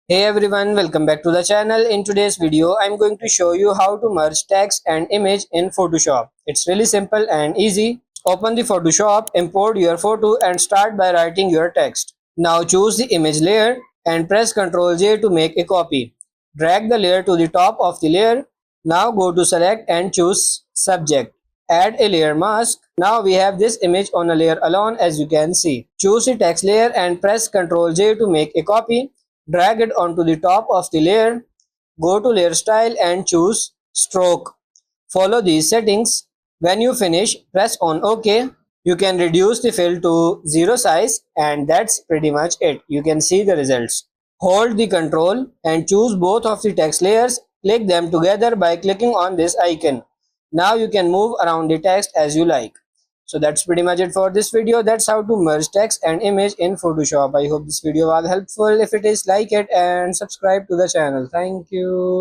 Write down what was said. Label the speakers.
Speaker 1: Hey everyone, welcome back to the channel. In today's video, I'm going to show you how to merge text and image in Photoshop. It's really simple and easy. Open the Photoshop, import your photo and start by writing your text. Now choose the image layer and press Ctrl J to make a copy. Drag the layer to the top of the layer. Now go to select and choose subject. Add a layer mask. Now we have this image on a layer alone as you can see. Choose the text layer and press Ctrl J to make a copy. Drag it onto the top of the layer. Go to layer style and choose stroke. Follow these settings. When you finish, press on OK. You can reduce the fill to 0 size and that's pretty much it. You can see the results. Hold the control and choose both of the text layers. Click them together by clicking on this icon. Now you can move around the text as you like. So that's pretty much it for this video. That's how to merge text and image in Photoshop. I hope this video was helpful. If it is, like it and subscribe to the channel. Thank you.